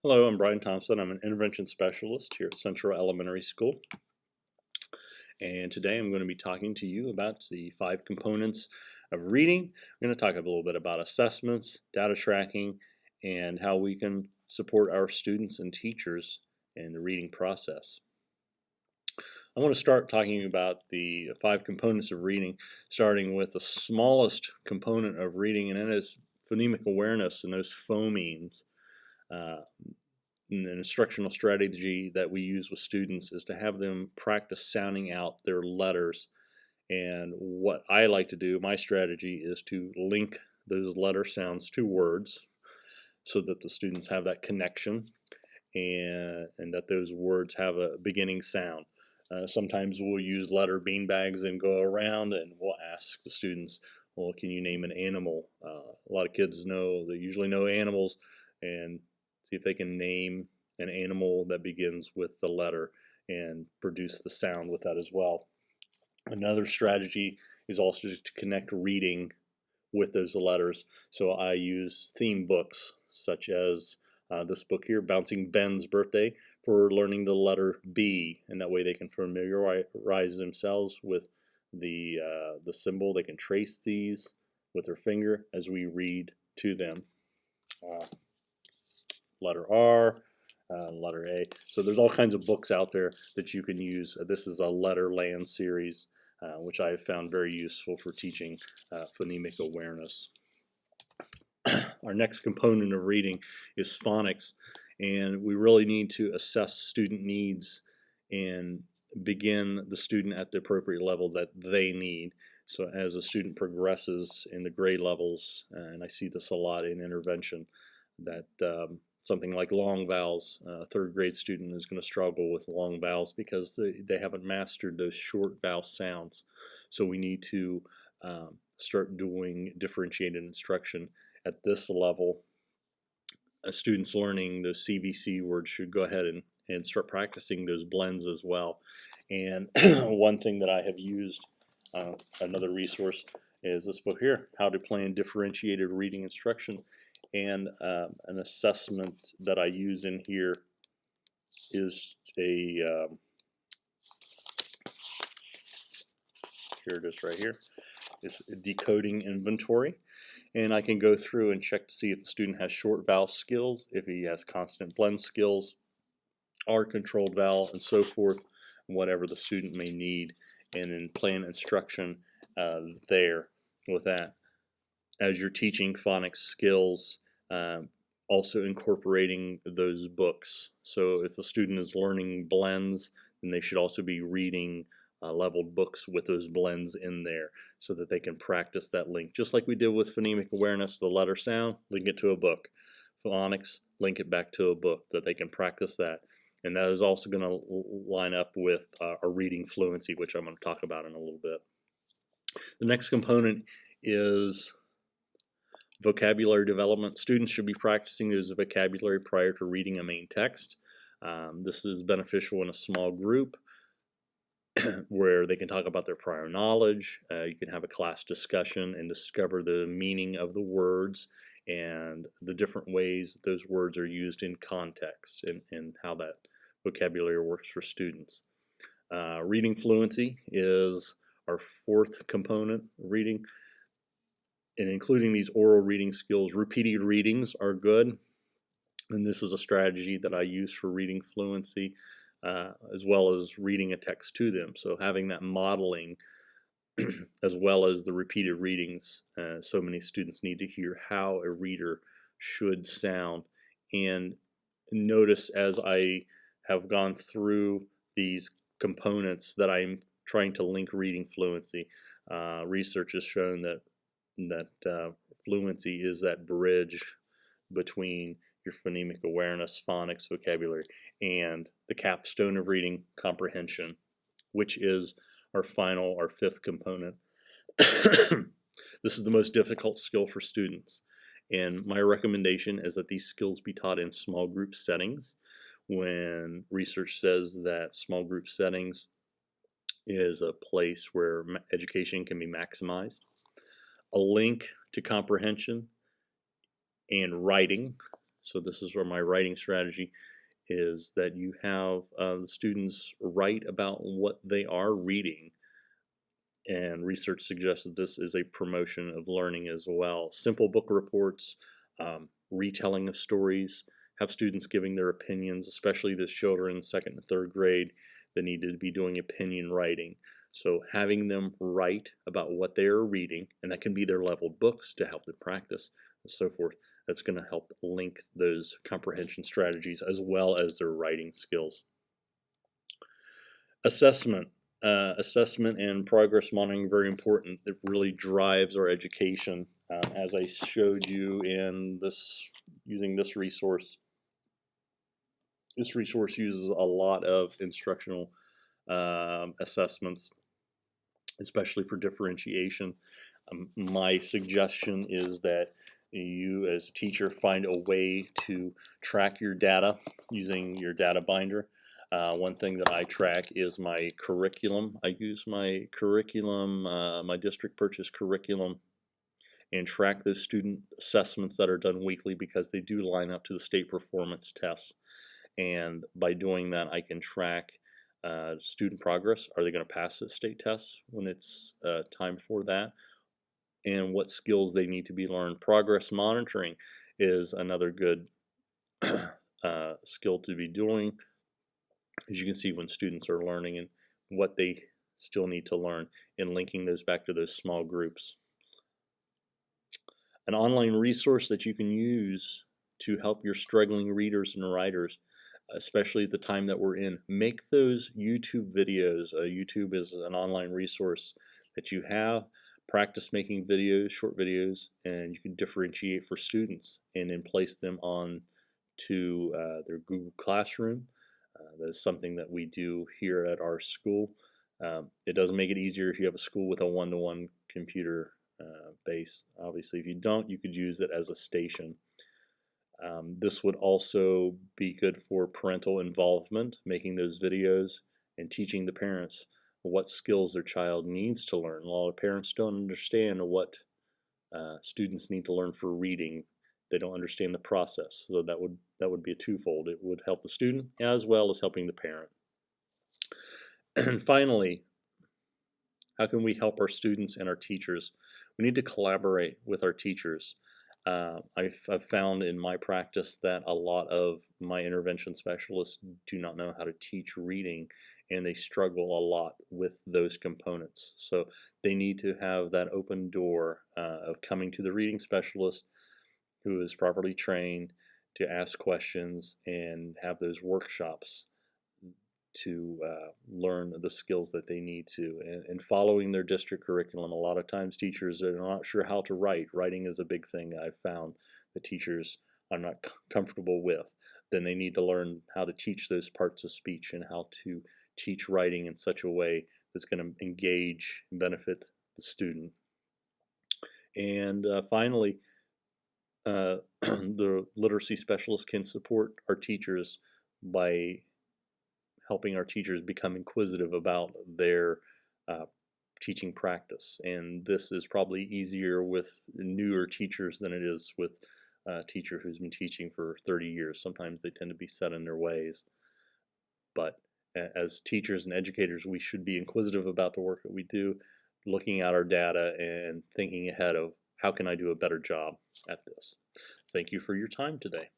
Hello, I'm Brian Thompson. I'm an intervention specialist here at Central Elementary School. And today I'm going to be talking to you about the 5 components of reading. I'm going to talk a little bit about assessments, data tracking, and how we can support our students and teachers in the reading process. I want to start talking about the 5 components of reading, starting with the smallest component of reading, and that is phonemic awareness and those phonemes. An instructional strategy that we use with students is to have them practice sounding out their letters. And what I like to do, my strategy, is to link those letter sounds to words so that the students have that connection and that those words have a beginning sound. Sometimes we'll use letter beanbags and go around and we'll ask the students, well, can you name an animal? A lot of kids they usually know animals, and see if they can name an animal that begins with the letter and produce the sound with that as well. Another strategy is also to connect reading with those letters. So I use theme books such as this book here, Bouncing Ben's Birthday, for learning the letter B, and that way they can familiarize themselves with the symbol. They can trace these with their finger as we read to them. Letter R, letter A. So there's all kinds of books out there that you can use. This is a Letterland series, which I have found very useful for teaching phonemic awareness. Our next component of reading is phonics, and we really need to assess student needs and begin the student at the appropriate level that they need. So as a student progresses in the grade levels, and I see this a lot in intervention, that something like long vowels, a 3rd grade student is going to struggle with long vowels because they haven't mastered those short vowel sounds. So we need to start doing differentiated instruction at this level. Students learning those CVC words should go ahead and start practicing those blends as well. And one thing that I have used, another resource, is this book here, How to Plan Differentiated Reading Instruction. And an assessment that I use in here is here it is right here. It's a decoding inventory, and I can go through and check to see if the student has short vowel skills, if he has consonant blend skills, R controlled vowel, and so forth, whatever the student may need, and then plan instruction there with that. As you're teaching phonics skills, also incorporating those books. So if a student is learning blends, then they should also be reading leveled books with those blends in there so that they can practice that link. Just like we did with phonemic awareness, the letter sound, link it to a book. Phonics, link it back to a book, that they can practice that. And that is also going to line up with a reading fluency, which I'm going to talk about in a little bit. The next component is vocabulary development. Students should be practicing those vocabulary prior to reading a main text. This is beneficial in a small group where they can talk about their prior knowledge. You can have a class discussion and discover the meaning of the words and the different ways those words are used in context and how that vocabulary works for students. Reading fluency is our 4th component of reading. And including these oral reading skills, repeated readings are good. And this is a strategy that I use for reading fluency, as well as reading a text to them. So having that modeling as well as the repeated readings, so many students need to hear how a reader should sound. And notice as I have gone through these components that I'm trying to link reading fluency. Research has shown that fluency is that bridge between your phonemic awareness, phonics, vocabulary, and the capstone of reading comprehension, which is our 5th component. This is the most difficult skill for students, and my recommendation is that these skills be taught in small group settings, when research says that small group settings is a place where education can be maximized. A link to comprehension and writing. So this is where my writing strategy is that you have the students write about what they are reading, and research suggests that this is a promotion of learning as well. Simple book reports, retelling of stories, have students giving their opinions, especially the children in second and third grade that need to be doing opinion writing. So having them write about what they are reading, and that can be their level books to help them practice and so forth. That's going to help link those comprehension strategies as well as their writing skills. Assessment. Assessment and progress monitoring, very important. It really drives our education. As I showed you in this, using this resource uses a lot of instructional assessments, especially for differentiation. My suggestion is that you as a teacher find a way to track your data using your data binder. One thing that I track is my curriculum. I use my curriculum, my district purchase curriculum, and track those student assessments that are done weekly because they do line up to the state performance tests. And by doing that, I can track student progress. Are they going to pass the state tests when it's time for that? And what skills they need to be learned. Progress monitoring is another good skill to be doing. As you can see, when students are learning and what they still need to learn, and linking those back to those small groups. An online resource that you can use to help your struggling readers and writers, especially at the time that we're in. Make those YouTube videos. YouTube is an online resource that you have. Practice making videos, short videos, and you can differentiate for students and then place them on to their Google Classroom. That is something that we do here at our school. It does make it easier if you have a school with a one-to-one computer base. Obviously, if you don't, you could use it as a station. This would also be good for parental involvement, making those videos and teaching the parents what skills their child needs to learn. A lot of parents don't understand what students need to learn for reading. They don't understand the process, so that would be a twofold. It would help the student as well as helping the parent. And finally, how can we help our students and our teachers? We need to collaborate with our teachers. I've found in my practice that a lot of my intervention specialists do not know how to teach reading, and they struggle a lot with those components. So they need to have that open door of coming to the reading specialist who is properly trained to ask questions and have those workshops to learn the skills that they need to, and following their district curriculum. A lot of times teachers are not sure how to write. Writing is a big thing I've found that teachers are not comfortable with. Then they need to learn how to teach those parts of speech and how to teach writing in such a way that's going to engage and benefit the student. And finally, the literacy specialist can support our teachers by helping our teachers become inquisitive about their teaching practice. And this is probably easier with newer teachers than it is with a teacher who's been teaching for 30 years. Sometimes they tend to be set in their ways. But as teachers and educators, we should be inquisitive about the work that we do, looking at our data and thinking ahead of how can I do a better job at this. Thank you for your time today.